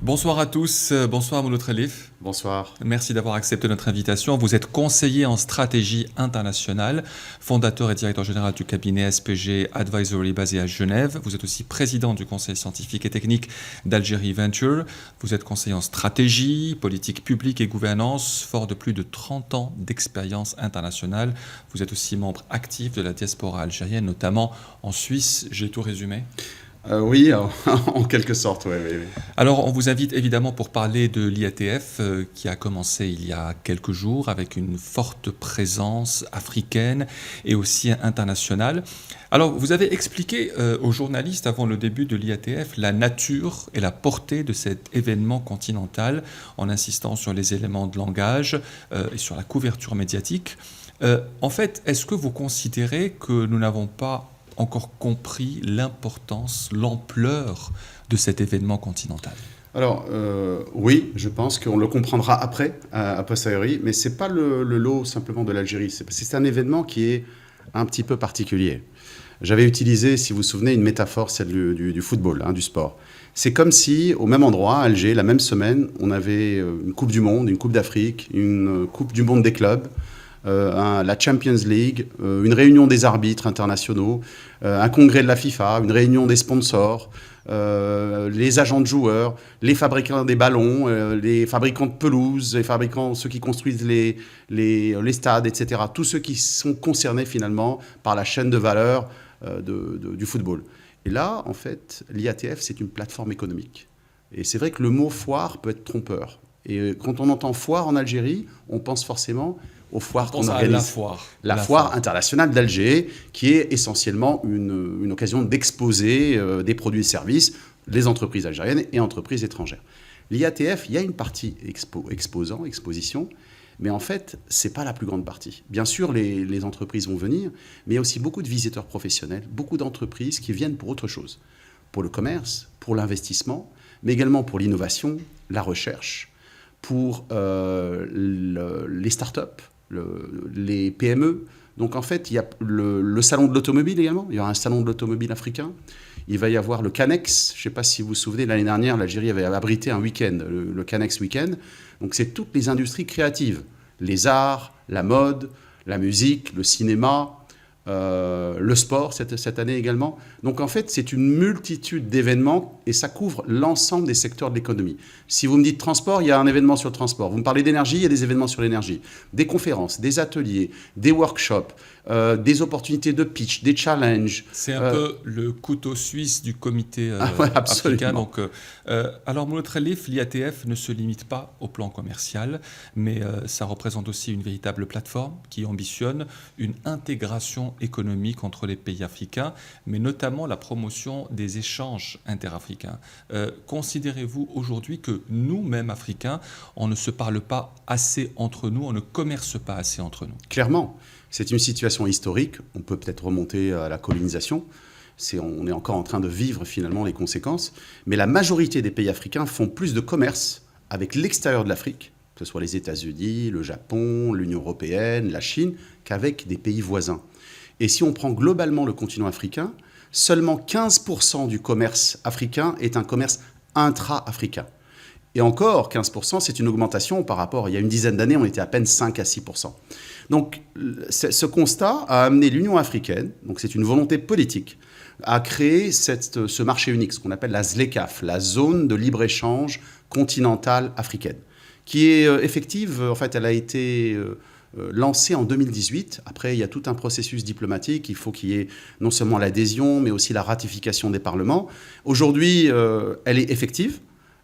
Bonsoir à tous, bonsoir Mouloud Khelif. Bonsoir. Merci d'avoir accepté notre invitation. Vous êtes conseiller en stratégie internationale, fondateur et directeur général du cabinet SPG Advisory basé à Genève. Vous êtes aussi président du conseil scientifique et technique d'Algérie Venture. Vous êtes conseiller en stratégie, politique publique et gouvernance, fort de plus de 30 ans d'expérience internationale. Vous êtes aussi membre actif de la diaspora algérienne, notamment en Suisse. J'ai tout résumé? Oui, en quelque sorte, oui. Alors, on vous invite évidemment pour parler de l'IATF qui a commencé il y a quelques jours avec une forte présence africaine et aussi internationale. Alors, vous avez expliqué aux journalistes avant le début de l'IATF la nature et la portée de cet événement continental en insistant sur les éléments de langage et sur la couverture médiatique. En fait, est-ce que vous considérez que nous n'avons pas encore compris l'importance, l'ampleur de cet événement continental? Alors, oui, je pense qu'on le comprendra après, a posteriori, mais ce n'est pas le lot simplement de l'Algérie. C'est un événement qui est un petit peu particulier. J'avais utilisé, si vous vous souvenez, une métaphore, celle du football, du sport. C'est comme si, au même endroit, à Alger, la même semaine, on avait une Coupe du Monde, une Coupe d'Afrique, une Coupe du Monde des clubs, la Champions League, une réunion des arbitres internationaux, un congrès de la FIFA, une réunion des sponsors, les agents de joueurs, les fabricants des ballons, les fabricants de pelouses, ceux qui construisent les stades, etc. Tous ceux qui sont concernés finalement par la chaîne de valeur du football. Et là, en fait, l'IATF, c'est une plateforme économique. Et c'est vrai que le mot foire peut être trompeur. Et quand on entend foire en Algérie, on pense forcément aux foires qu'on organise. La foire internationale d'Alger, qui est essentiellement une occasion d'exposer des produits et services, les entreprises algériennes et entreprises étrangères. L'IATF, il y a une partie exposition, mais en fait, ce n'est pas la plus grande partie. Bien sûr, les entreprises vont venir, mais il y a aussi beaucoup de visiteurs professionnels, beaucoup d'entreprises qui viennent pour autre chose, pour le commerce, pour l'investissement, mais également pour l'innovation, la recherche, pour les startups, les PME. Donc en fait, il y a le salon de l'automobile également. Il y aura un salon de l'automobile africain. Il va y avoir le Canex. Je ne sais pas si vous vous souvenez, l'année dernière, l'Algérie avait abrité un week-end, le Canex Weekend. Donc c'est toutes les industries créatives. Les arts, la mode, la musique, le cinéma, le sport cette année également. Donc en fait, c'est une multitude d'événements et ça couvre l'ensemble des secteurs de l'économie. Si vous me dites transport, il y a un événement sur le transport. Vous me parlez d'énergie, il y a des événements sur l'énergie. Des conférences, des ateliers, des workshops, des opportunités de pitch, des challenges. C'est un peu le couteau suisse du comité ouais, africain. Donc, alors, Mouloud Khelif, l'IATF ne se limite pas au plan commercial, mais ça représente aussi une véritable plateforme qui ambitionne une intégration économique entre les pays africains, mais notamment la promotion des échanges interafricains. Considérez-vous aujourd'hui que nous-mêmes Africains, on ne se parle pas assez entre nous, on ne commerce pas assez entre nous? Clairement. C'est une situation historique, on peut peut-être remonter à la colonisation, on est encore en train de vivre finalement les conséquences, mais la majorité des pays africains font plus de commerce avec l'extérieur de l'Afrique, que ce soit les États-Unis, le Japon, l'Union européenne, la Chine, qu'avec des pays voisins. Et si on prend globalement le continent africain, seulement 15% du commerce africain est un commerce intra-africain. Et encore, 15%, c'est une augmentation par rapport, il y a une dizaine d'années, on était à peine 5 à 6%. Donc, ce constat a amené l'Union africaine, donc c'est une volonté politique, à créer ce marché unique, ce qu'on appelle la ZLECAf, la zone de libre-échange continentale africaine, qui est effective, en fait, elle a été lancée en 2018. Après, il y a tout un processus diplomatique, il faut qu'il y ait non seulement l'adhésion, mais aussi la ratification des parlements. Aujourd'hui, elle est effective.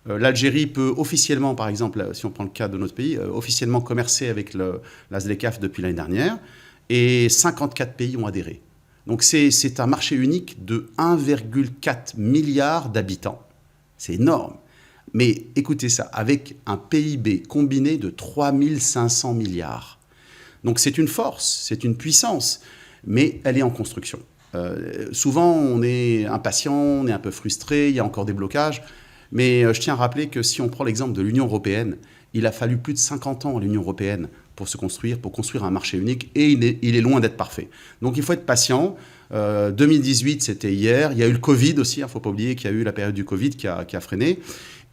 L'Algérie peut officiellement, par exemple, si on prend le cas de notre pays, officiellement commercer avec la ZLECAf depuis l'année dernière, et 54 pays ont adhéré. Donc c'est un marché unique de 1,4 milliard d'habitants. C'est énorme. Mais écoutez ça, avec un PIB combiné de 3 500 milliards. Donc c'est une force, c'est une puissance, mais elle est en construction. Souvent, on est impatient, on est un peu frustré, il y a encore des blocages. Mais je tiens à rappeler que si on prend l'exemple de l'Union européenne, il a fallu plus de 50 ans à l'Union européenne pour construire un marché unique, et il est loin d'être parfait. Donc il faut être patient. 2018, c'était hier. Il y a eu le Covid aussi, il ne faut pas oublier qu'il y a eu la période du Covid qui a freiné.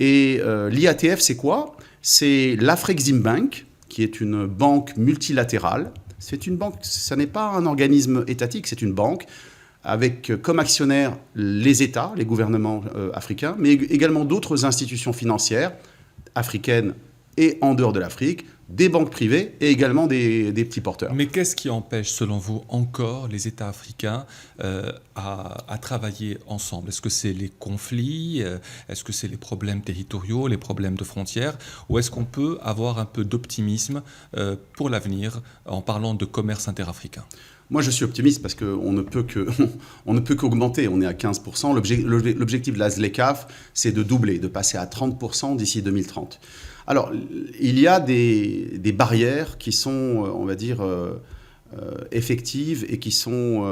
Et l'IATF, c'est quoi? C'est l'Afreximbank, qui est une banque multilatérale. C'est une banque, ça n'est pas un organisme étatique, c'est une banque avec comme actionnaires les États, les gouvernements africains, mais également d'autres institutions financières africaines et en dehors de l'Afrique, des banques privées et également des petits porteurs. Mais qu'est-ce qui empêche, selon vous, encore les États africains à travailler ensemble? Est-ce que c'est les conflits? Est-ce que c'est les problèmes territoriaux, les problèmes de frontières? Ou est-ce qu'on peut avoir un peu d'optimisme pour l'avenir en parlant de commerce interafricain? Moi, je suis optimiste parce qu'on ne peut qu'augmenter. On est à 15%. L'objectif de la ZLECAf, c'est de doubler, de passer à 30% d'ici 2030. Alors, il y a des barrières qui sont, on va dire, effectives et qui sont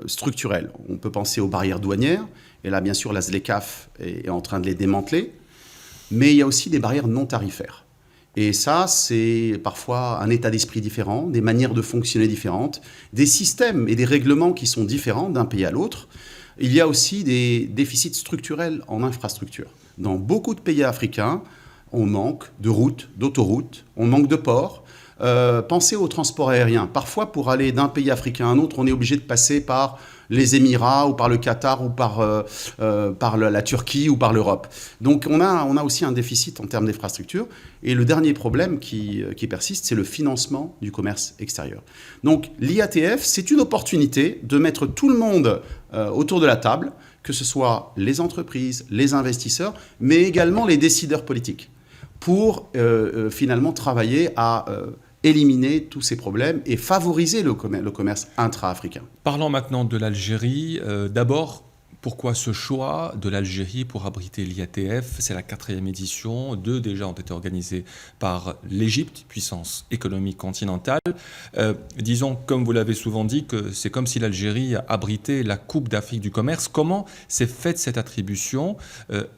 structurelles. On peut penser aux barrières douanières. Et là, bien sûr, la ZLECAf est en train de les démanteler. Mais il y a aussi des barrières non tarifaires. Et ça, c'est parfois un état d'esprit différent, des manières de fonctionner différentes, des systèmes et des règlements qui sont différents d'un pays à l'autre. Il y a aussi des déficits structurels en infrastructure. Dans beaucoup de pays africains, on manque de routes, d'autoroutes, on manque de ports. Pensez au transport aérien. Parfois, pour aller d'un pays africain à un autre, on est obligé de passer par les Émirats ou par le Qatar ou par la Turquie ou par l'Europe. Donc on a aussi un déficit en termes d'infrastructure. Et le dernier problème qui persiste, c'est le financement du commerce extérieur. Donc l'IATF, c'est une opportunité de mettre tout le monde autour de la table, que ce soit les entreprises, les investisseurs, mais également les décideurs politiques, pour finalement travailler à éliminer tous ces problèmes et favoriser le commerce intra-africain. Parlons maintenant de l'Algérie. D'abord, pourquoi ce choix de l'Algérie pour abriter l'IATF? C'est la 4e édition. 2 déjà ont été organisées par l'Égypte, puissance économique continentale. Disons, comme vous l'avez souvent dit, que c'est comme si l'Algérie abritait la Coupe d'Afrique du commerce. Comment s'est faite cette attribution?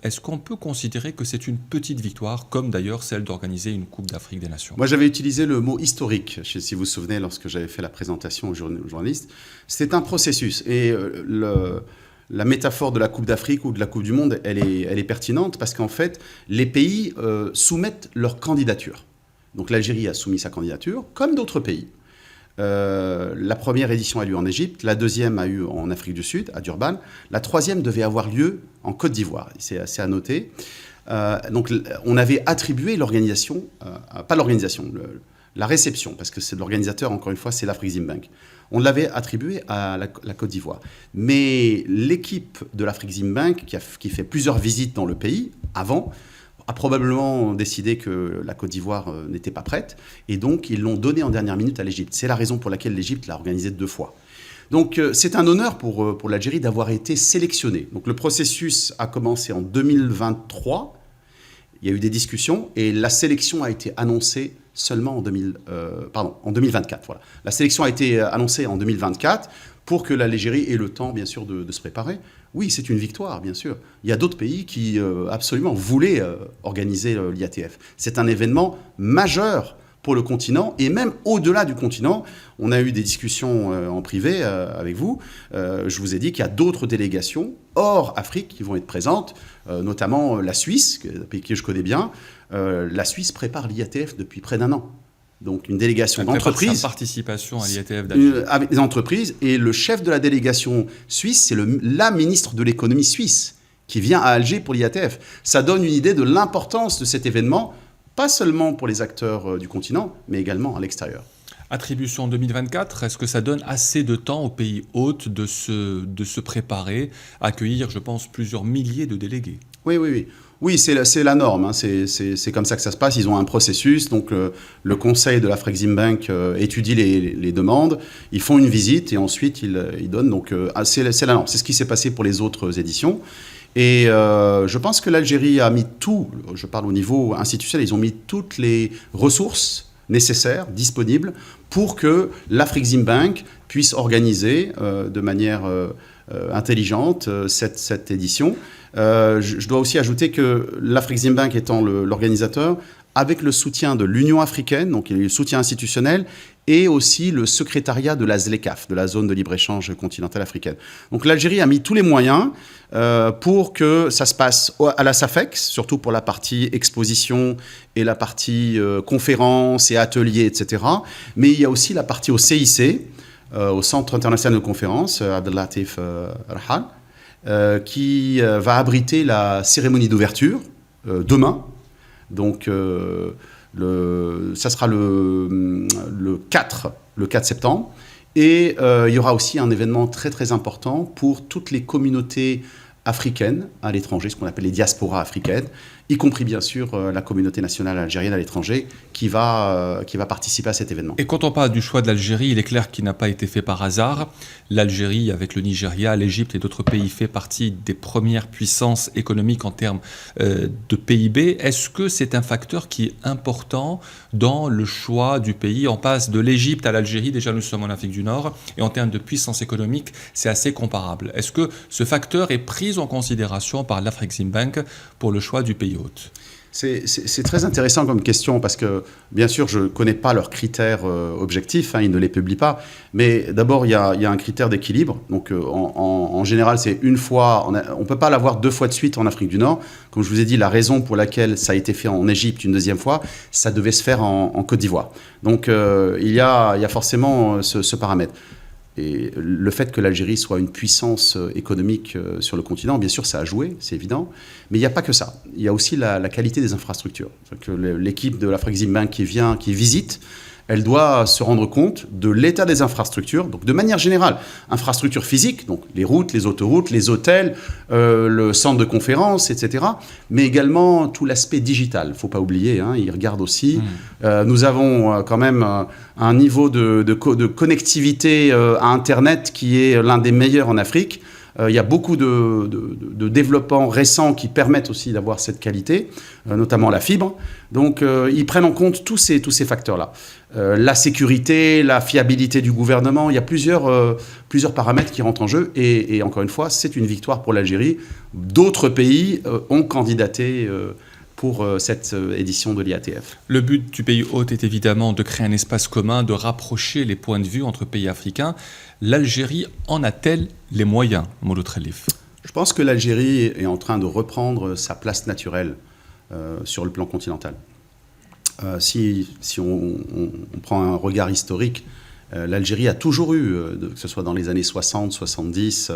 Est-ce qu'on peut considérer que c'est une petite victoire, comme d'ailleurs celle d'organiser une Coupe d'Afrique des Nations? Moi, j'avais utilisé le mot historique, si vous vous souvenez, lorsque j'avais fait la présentation aux journalistes. C'est un processus. Et la métaphore de la Coupe d'Afrique ou de la Coupe du Monde, elle est pertinente parce qu'en fait, les pays soumettent leur candidature. Donc l'Algérie a soumis sa candidature, comme d'autres pays. La première édition a eu lieu en Égypte, la deuxième a eu en Afrique du Sud, à Durban. La troisième devait avoir lieu en Côte d'Ivoire, c'est assez à noter. Donc on avait attribué l'organisation, pas l'organisation, la réception, parce que c'est l'organisateur, encore une fois, c'est l'Afreximbank. On l'avait attribué à la Côte d'Ivoire. Mais l'équipe de l'Afreximbank, qui fait plusieurs visites dans le pays, avant, a probablement décidé que la Côte d'Ivoire n'était pas prête, et donc ils l'ont donné en dernière minute à l'Égypte. C'est la raison pour laquelle l'Égypte l'a organisé 2 fois. Donc c'est un honneur pour l'Algérie d'avoir été sélectionnée. Donc le processus a commencé en 2023, il y a eu des discussions, et la sélection a été annoncée seulement en 2024. Voilà. La sélection a été annoncée en 2024 pour que l'Algérie ait le temps, bien sûr, de se préparer. Oui, c'est une victoire, bien sûr. Il y a d'autres pays qui absolument voulaient organiser l'IATF. C'est un événement majeur pour le continent et même au-delà du continent. On a eu des discussions en privé avec vous. Je vous ai dit qu'il y a d'autres délégations hors Afrique qui vont être présentes, notamment la Suisse, un pays que je connais bien. La Suisse prépare l'IATF depuis près d'1 an. Donc une délégation d'entreprises. Sa participation à l'IATF d'Algérie. Avec des entreprises. Et le chef de la délégation suisse, c'est la ministre de l'économie suisse qui vient à Alger pour l'IATF. Ça donne une idée de l'importance de cet événement, pas seulement pour les acteurs du continent, mais également à l'extérieur. Attribution 2024, est-ce que ça donne assez de temps aux pays hôtes de se préparer, à accueillir, je pense, plusieurs milliers de délégués? Oui. Oui, c'est la norme. Hein. C'est comme ça que ça se passe. Ils ont un processus. Donc, le conseil de l'Afreximbank étudie les demandes. Ils font une visite et ensuite, ils donnent. Donc, c'est la norme. C'est ce qui s'est passé pour les autres éditions. Et je pense que l'Algérie a mis tout, je parle au niveau institutionnel, ils ont mis toutes les ressources nécessaires, disponibles, pour que l'Afreximbank puisse organiser de manière intelligente cette édition. Je dois aussi ajouter que l'Afreximbank étant l'organisateur, avec le soutien de l'Union africaine, donc il y a eu le soutien institutionnel, et aussi le secrétariat de la ZLECAf, de la zone de libre-échange continentale africaine. Donc l'Algérie a mis tous les moyens. pour que ça se passe à la SAFEX, surtout pour la partie exposition et la partie conférences et ateliers, etc. Mais il y a aussi la partie au CIC, au Centre international de conférences, Abdellatif Rahal, qui va abriter la cérémonie d'ouverture demain. Donc, ça sera le 4 septembre. Et il y aura aussi un événement très très important pour toutes les communautés africaines à l'étranger, ce qu'on appelle les diasporas africaines, y compris bien sûr la communauté nationale algérienne à l'étranger qui va participer à cet événement. Et quand on parle du choix de l'Algérie, il est clair qu'il n'a pas été fait par hasard. L'Algérie, avec le Nigeria, l'Égypte et d'autres pays, fait partie des premières puissances économiques en termes de PIB. Est-ce que c'est un facteur qui est important dans le choix du pays? On passe de l'Égypte à l'Algérie, déjà nous sommes en Afrique du Nord, et en termes de puissance économique, c'est assez comparable. Est-ce que ce facteur est pris en considération par l'Afreximbank pour le choix du pays hôte? C'est très intéressant comme question parce que, bien sûr, je ne connais pas leurs critères objectifs, ils ne les publient pas. Mais d'abord, il y a un critère d'équilibre. Donc, en général, c'est une fois. On ne peut pas l'avoir 2 fois de suite en Afrique du Nord. Comme je vous ai dit, la raison pour laquelle ça a été fait en Égypte une deuxième fois, ça devait se faire en Côte d'Ivoire. Donc, il y a forcément ce paramètre. Et le fait que l'Algérie soit une puissance économique sur le continent, bien sûr, ça a joué, c'est évident. Mais il n'y a pas que ça. Il y a aussi la qualité des infrastructures. L'équipe de l'Afreximbank qui visite, elle doit se rendre compte de l'état des infrastructures, donc de manière générale, infrastructures physiques, donc les routes, les autoroutes, les hôtels, le centre de conférence, etc., mais également tout l'aspect digital. Il ne faut pas oublier, ils regardent aussi. Nous avons quand même un niveau de connectivité à Internet qui est l'un des meilleurs en Afrique. Il y a beaucoup de développements récents qui permettent aussi d'avoir cette qualité, notamment la fibre. Donc, ils prennent en compte tous ces facteurs-là. La sécurité, la fiabilité du gouvernement, il y a plusieurs paramètres qui rentrent en jeu. Et encore une fois, c'est une victoire pour l'Algérie. D'autres pays ont candidaté pour cette édition de l'IATF. Le but du pays hôte est évidemment de créer un espace commun, de rapprocher les points de vue entre pays africains. L'Algérie en a-t-elle les moyens, Mouloud Khelif? Je pense que l'Algérie est en train de reprendre sa place naturelle sur le plan continental. Si on prend un regard historique, l'Algérie a toujours eu, que ce soit dans les années 60, 70,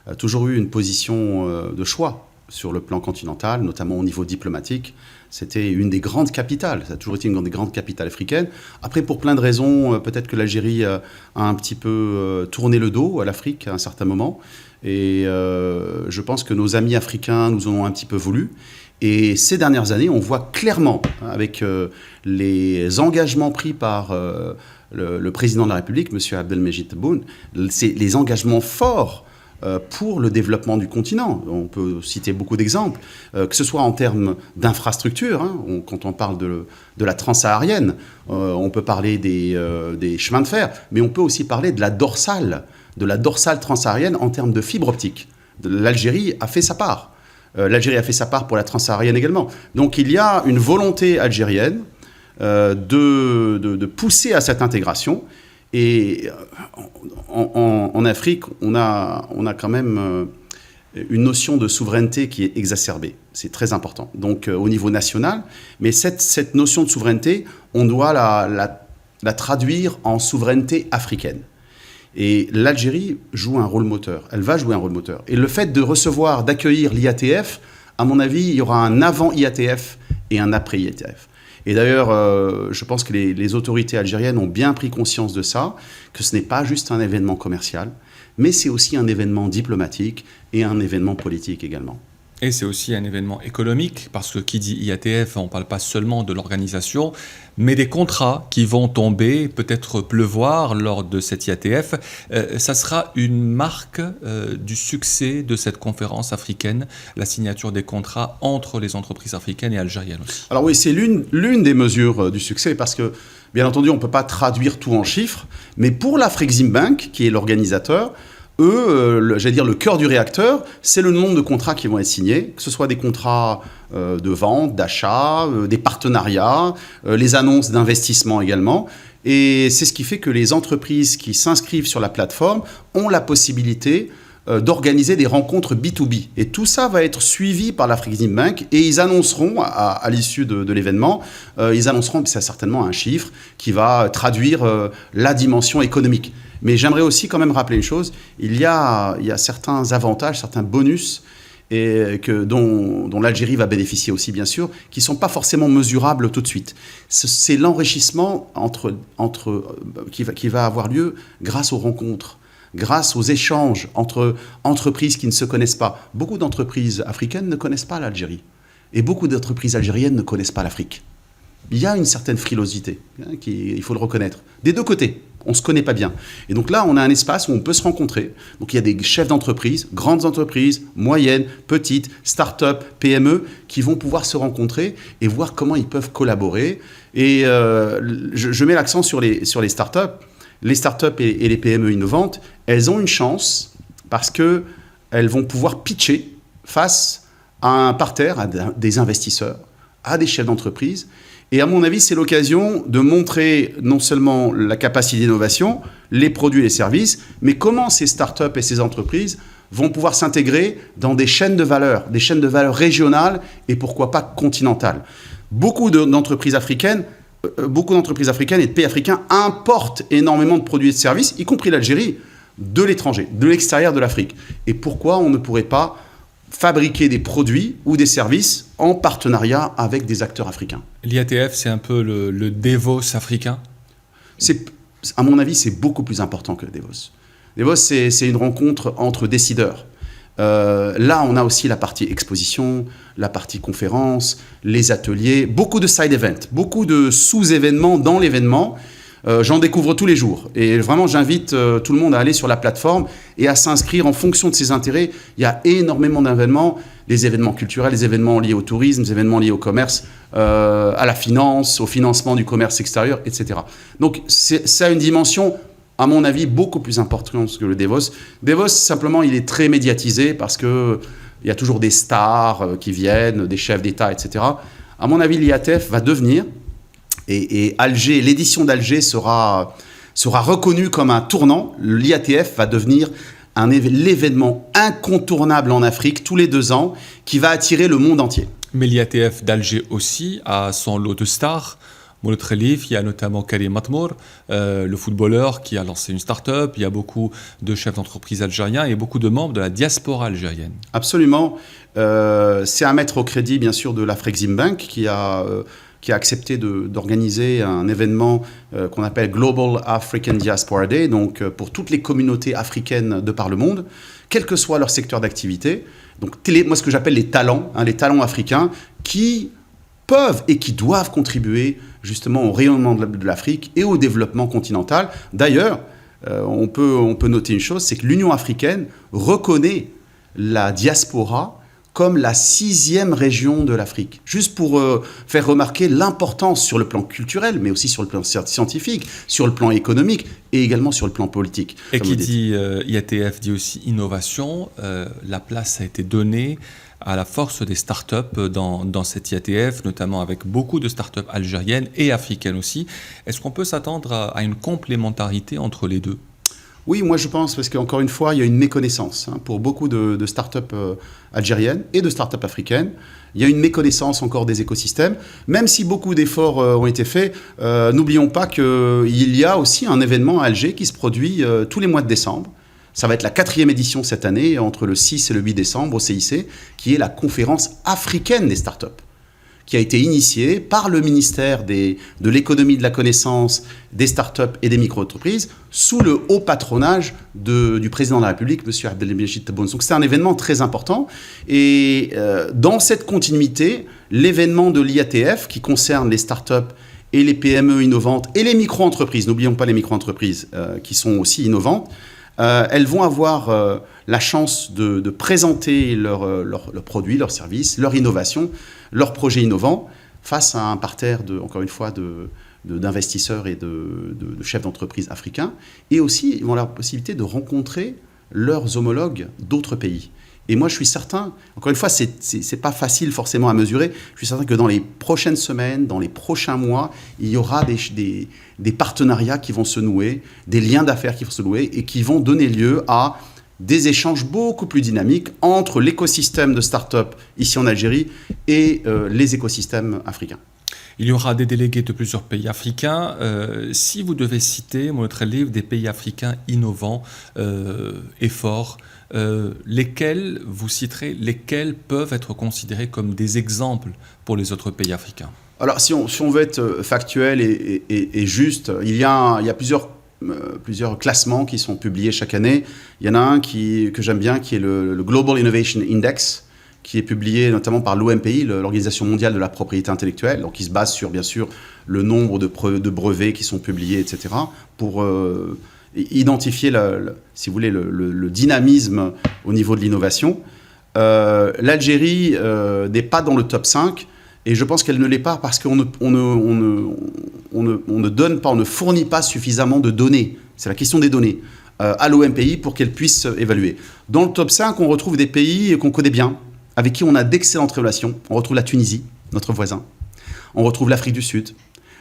a toujours eu une position de choix sur le plan continental, notamment au niveau diplomatique. C'était une des grandes capitales, ça a toujours été une des grandes capitales africaines. Après, pour plein de raisons, peut-être que l'Algérie a un petit peu tourné le dos à l'Afrique à un certain moment. Et je pense que nos amis africains nous en ont un petit peu voulu. Et ces dernières années, on voit clairement, avec les engagements pris par le président de la République, M. Abdelmejid Tebboune, les engagements forts pour le développement du continent. On peut citer beaucoup d'exemples, que ce soit en termes d'infrastructures, quand on parle de la transsaharienne, on peut parler des chemins de fer, mais on peut aussi parler de la dorsale transsaharienne en termes de fibre optique. L'Algérie a fait sa part. L'Algérie a fait sa part pour la transsaharienne également. Donc il y a une volonté algérienne de pousser à cette intégration. Et en Afrique, on a quand même une notion de souveraineté qui est exacerbée. C'est très important. Donc au niveau national, mais cette notion de souveraineté, on doit la traduire en souveraineté africaine. Et l'Algérie joue un rôle moteur. Elle va jouer un rôle moteur. Et le fait d'accueillir l'IATF, à mon avis, il y aura un avant IATF et un après IATF. Et d'ailleurs, je pense que les autorités algériennes ont bien pris conscience de ça, que ce n'est pas juste un événement commercial, mais c'est aussi un événement diplomatique et un événement politique également. Et c'est aussi un événement économique, parce que qui dit IATF, on ne parle pas seulement de l'organisation, mais des contrats qui vont tomber, peut-être pleuvoir lors de cette IATF. Ça sera une marque du succès de cette conférence africaine, la signature des contrats entre les entreprises africaines et algériennes aussi. Alors oui, c'est l'une des mesures du succès, parce que, bien entendu, on ne peut pas traduire tout en chiffres, mais pour l'Afreximbank, qui est l'organisateur, j'allais dire le cœur du réacteur, c'est le nombre de contrats qui vont être signés, que ce soit des contrats de vente, d'achat, des partenariats, les annonces d'investissement également. Et c'est ce qui fait que les entreprises qui s'inscrivent sur la plateforme ont la possibilité d'organiser des rencontres B2B. Et tout ça va être suivi par l'Afreximbank et ils annonceront, à l'issue de l'événement, ils annonceront, c'est certainement un chiffre qui va traduire la dimension économique. Mais j'aimerais aussi quand même rappeler une chose, il y a certains avantages, certains bonus dont l'Algérie va bénéficier aussi, bien sûr, qui ne sont pas forcément mesurables tout de suite. C'est l'enrichissement qui va avoir lieu grâce aux rencontres, grâce aux échanges entre entreprises qui ne se connaissent pas. Beaucoup d'entreprises africaines ne connaissent pas l'Algérie. Et beaucoup d'entreprises algériennes ne connaissent pas l'Afrique. Il y a une certaine frilosité, il faut le reconnaître. Des deux côtés, on ne se connaît pas bien. Et donc là, on a un espace où on peut se rencontrer. Donc il y a des chefs d'entreprise, grandes entreprises, moyennes, petites, start-up, PME, qui vont pouvoir se rencontrer et voir comment ils peuvent collaborer. Et je mets l'accent sur les start-up. Les start-up et les PME innovantes, elles ont une chance parce qu'elles vont pouvoir pitcher face à un parterre, à des investisseurs, à des chefs d'entreprise. Et à mon avis, c'est l'occasion de montrer non seulement la capacité d'innovation, les produits et les services, mais comment ces startups et ces entreprises vont pouvoir s'intégrer dans des chaînes de valeur régionales et pourquoi pas continentales. Beaucoup d'entreprises africaines et de pays africains importent énormément de produits et de services, y compris l'Algérie, de l'étranger, de l'extérieur de l'Afrique. Et pourquoi on ne pourrait pas fabriquer des produits ou des services en partenariat avec des acteurs africains. L'IATF, c'est un peu le Davos africain ? À mon avis, c'est beaucoup plus important que le Davos. Davos, c'est une rencontre entre décideurs. Là, on a aussi la partie exposition, la partie conférence, les ateliers, beaucoup de side events, beaucoup de sous-événements dans l'événement. J'en découvre tous les jours. Et vraiment, j'invite tout le monde à aller sur la plateforme et à s'inscrire en fonction de ses intérêts. Il y a énormément d'événements, les événements culturels, les événements liés au tourisme, les événements liés au commerce, à la finance, au financement du commerce extérieur, etc. Donc, ça a une dimension, à mon avis, beaucoup plus importante que le Davos. Davos, simplement, il est très médiatisé parce qu'il y a toujours des stars qui viennent, des chefs d'État, etc. À mon avis, l'IATF va devenir... Et Alger, l'édition d'Alger sera reconnue comme un tournant. L'IATF va devenir l'événement incontournable en Afrique tous les 2 ans qui va attirer le monde entier. Mais l'IATF d'Alger aussi a son lot de stars. Mouloud Khelif, il y a notamment Karim Matmour, le footballeur qui a lancé une start-up. Il y a beaucoup de chefs d'entreprise algériens et beaucoup de membres de la diaspora algérienne. Absolument. C'est à mettre au crédit, bien sûr, de l'Afreximbank qui a accepté d'organiser un événement qu'on appelle Global African Diaspora Day, donc pour toutes les communautés africaines de par le monde, quel que soit leur secteur d'activité. Donc moi, ce que j'appelle les talents africains qui peuvent et qui doivent contribuer justement au rayonnement de l'Afrique et au développement continental. D'ailleurs, on peut noter une chose, c'est que l'Union africaine reconnaît la diaspora comme la 6e région de l'Afrique. Juste pour faire remarquer l'importance sur le plan culturel, mais aussi sur le plan scientifique, sur le plan économique et également sur le plan politique. Et qui dit IATF dit aussi innovation. La place a été donnée à la force des startups dans cette IATF, notamment avec beaucoup de startups algériennes et africaines aussi. Est-ce qu'on peut s'attendre à une complémentarité entre les deux ? Oui, moi je pense, parce qu'encore une fois, il y a une méconnaissance pour beaucoup de start-up algériennes et de start-up africaines. Il y a une méconnaissance encore des écosystèmes. Même si beaucoup d'efforts ont été faits, n'oublions pas qu'il y a aussi un événement à Alger qui se produit tous les mois de décembre. Ça va être la 4e édition cette année, entre le 6 et le 8 décembre au CIC, qui est la conférence africaine des start-up, qui a été initiée par le ministère de l'économie de la connaissance, des startups et des micro-entreprises, sous le haut patronage du président de la République, M. Abdelmejid Tebboune. Donc c'est un événement très important. Et dans cette continuité, l'événement de l'IATF, qui concerne les startups et les PME innovantes et les micro-entreprises, n'oublions pas les micro-entreprises qui sont aussi innovantes, elles vont avoir la chance de présenter leurs produits, leurs services, leur innovation, leurs projets innovants face à un parterre, encore une fois, d'investisseurs et de chefs d'entreprise africains. Et aussi, ils vont avoir la possibilité de rencontrer leurs homologues d'autres pays. Et moi, je suis certain, encore une fois, c'est pas facile forcément à mesurer, je suis certain que dans les prochaines semaines, dans les prochains mois, il y aura des partenariats qui vont se nouer, des liens d'affaires qui vont se nouer et qui vont donner lieu à des échanges beaucoup plus dynamiques entre l'écosystème de start-up ici en Algérie et les écosystèmes africains. Il y aura des délégués de plusieurs pays africains. Si vous devez citer, Mohamed Khelif, des pays africains innovants et forts, lesquels vous citerez, lesquels peuvent être considérés comme des exemples pour les autres pays africains? Alors, si on veut être factuel et juste, il y a plusieurs classements qui sont publiés chaque année. Il y en a un que j'aime bien, qui est le Global Innovation Index, qui est publié notamment par l'OMPI, l'Organisation mondiale de la propriété intellectuelle, donc qui se base sur, bien sûr, le nombre de brevets qui sont publiés, etc., pour identifier, si vous voulez, le dynamisme au niveau de l'innovation. L'Algérie n'est pas dans le top 5, et je pense qu'elle ne l'est pas parce qu'on ne donne pas, on ne fournit pas suffisamment de données. C'est la question des données à l'OMPI pour qu'elle puisse évaluer. Dans le top 5, on retrouve des pays qu'on connaît bien, avec qui on a d'excellentes relations. On retrouve la Tunisie, notre voisin. On retrouve l'Afrique du Sud.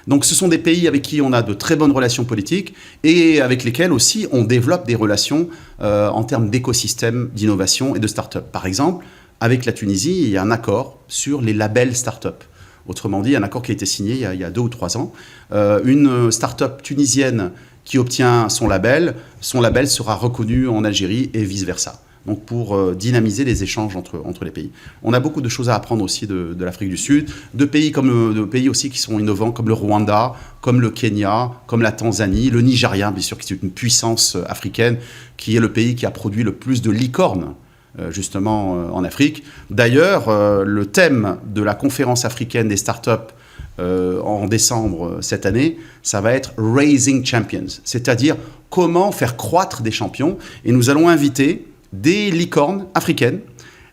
Donc ce sont des pays avec qui on a de très bonnes relations politiques et avec lesquels aussi on développe des relations en termes d'écosystème, d'innovation et de start-up. Par exemple, avec la Tunisie, il y a un accord sur les labels start-up. Autrement dit, un accord qui a été signé il y a 2 ou 3 ans. Une start-up tunisienne qui obtient son label sera reconnu en Algérie et vice-versa. Donc pour dynamiser les échanges entre les pays. On a beaucoup de choses à apprendre aussi de l'Afrique du Sud, de pays aussi qui sont innovants comme le Rwanda, comme le Kenya, comme la Tanzanie, le Nigeria, bien sûr, qui est une puissance africaine, qui est le pays qui a produit le plus de licornes justement en Afrique. D'ailleurs, le thème de la conférence africaine des startups en décembre cette année, ça va être Raising Champions, c'est-à-dire comment faire croître des champions. Et nous allons inviter des licornes africaines,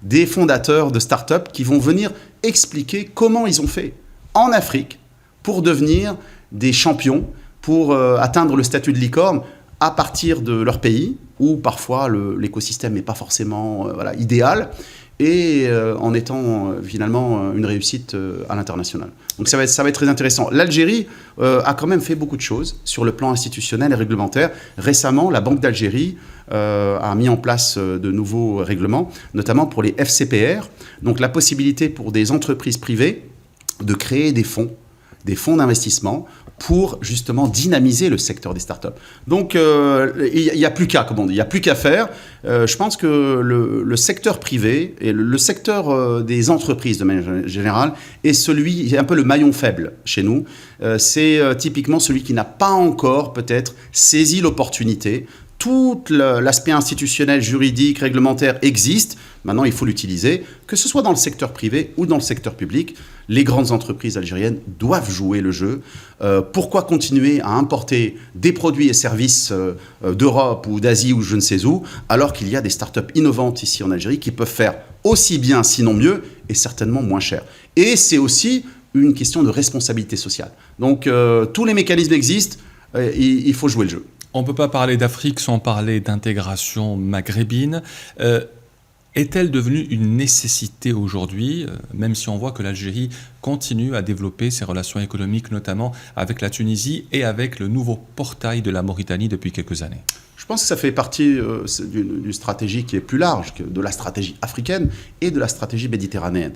des fondateurs de start-up qui vont venir expliquer comment ils ont fait en Afrique pour devenir des champions, pour atteindre le statut de licorne à partir de leur pays, où parfois l'écosystème n'est pas forcément idéal, et en étant finalement une réussite à l'international. Donc ça va être très intéressant. L'Algérie a quand même fait beaucoup de choses sur le plan institutionnel et réglementaire. Récemment, la Banque d'Algérie a mis en place de nouveaux règlements, notamment pour les FCPR, donc la possibilité pour des entreprises privées de créer des fonds d'investissement pour justement dynamiser le secteur des startups. Donc il n'y a plus qu'à, comme on dit, il n'y a plus qu'à faire. Je pense que le secteur privé et le secteur des entreprises de manière générale est un peu le maillon faible chez nous. C'est typiquement celui qui n'a pas encore peut-être saisi l'opportunité. Tout l'aspect institutionnel, juridique, réglementaire existe. Maintenant, il faut l'utiliser, que ce soit dans le secteur privé ou dans le secteur public. Les grandes entreprises algériennes doivent jouer le jeu. Pourquoi continuer à importer des produits et services d'Europe ou d'Asie ou je ne sais où, alors qu'il y a des startups innovantes ici en Algérie qui peuvent faire aussi bien, sinon mieux, et certainement moins cher. Et c'est aussi une question de responsabilité sociale. Donc, tous les mécanismes existent, il faut jouer le jeu. On ne peut pas parler d'Afrique sans parler d'intégration maghrébine. Est-elle devenue une nécessité aujourd'hui, même si on voit que l'Algérie continue à développer ses relations économiques, notamment avec la Tunisie et avec le nouveau portail de la Mauritanie depuis quelques années? Je pense que ça fait partie d'une stratégie qui est plus large que de la stratégie africaine et de la stratégie méditerranéenne.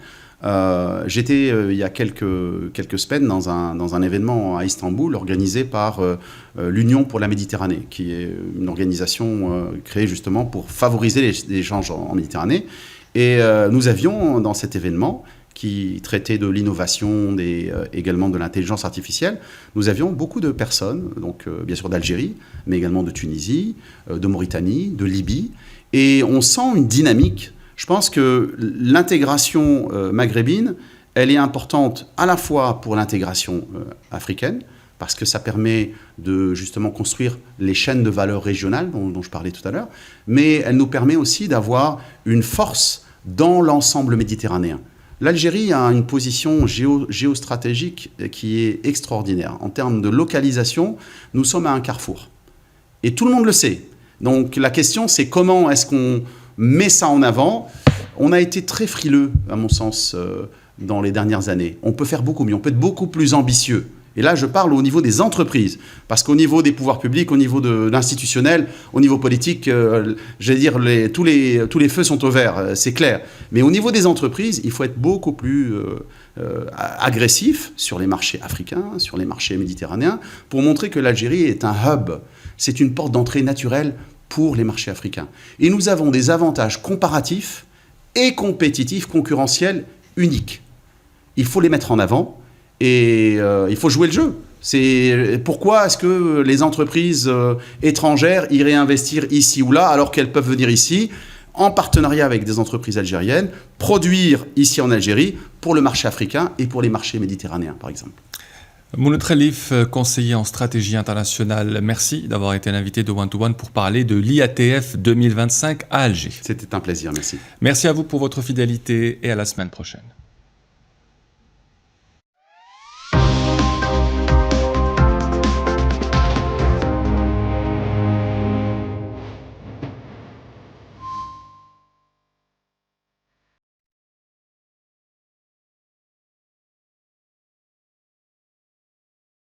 J'étais il y a quelques semaines dans un événement à Istanbul organisé par l'Union pour la Méditerranée, qui est une organisation créée justement pour favoriser les échanges en Méditerranée. Et nous avions dans cet événement, qui traitait de l'innovation, également de l'intelligence artificielle, nous avions beaucoup de personnes, donc bien sûr d'Algérie, mais également de Tunisie, de Mauritanie, de Libye, et on sent une dynamique. Je pense que l'intégration maghrébine, elle est importante à la fois pour l'intégration africaine, parce que ça permet de justement construire les chaînes de valeur régionales dont je parlais tout à l'heure, mais elle nous permet aussi d'avoir une force dans l'ensemble méditerranéen. L'Algérie a une position géostratégique qui est extraordinaire. En termes de localisation, nous sommes à un carrefour. Et tout le monde le sait. Donc la question, c'est comment est-ce qu'on met ça en avant? On a été très frileux, à mon sens, dans les dernières années. On peut faire beaucoup mieux, on peut être beaucoup plus ambitieux. Et là, je parle au niveau des entreprises. Parce qu'au niveau des pouvoirs publics, au niveau de l'institutionnel, au niveau politique, j'allais dire, tous les feux sont au vert, c'est clair. Mais au niveau des entreprises, il faut être beaucoup plus agressif sur les marchés africains, sur les marchés méditerranéens, pour montrer que l'Algérie est un hub. C'est une porte d'entrée naturelle pour les marchés africains. Et nous avons des avantages comparatifs et compétitifs, concurrentiels, uniques. Il faut les mettre en avant et il faut jouer le jeu. Pourquoi est-ce que les entreprises étrangères iraient investir ici ou là alors qu'elles peuvent venir ici en partenariat avec des entreprises algériennes, produire ici en Algérie pour le marché africain et pour les marchés méditerranéens, par exemple. Mouloud Khelif, conseiller en stratégie internationale, merci d'avoir été l'invité de One to One pour parler de l'IATF 2025 à Alger. C'était un plaisir, merci. Merci à vous pour votre fidélité et à la semaine prochaine.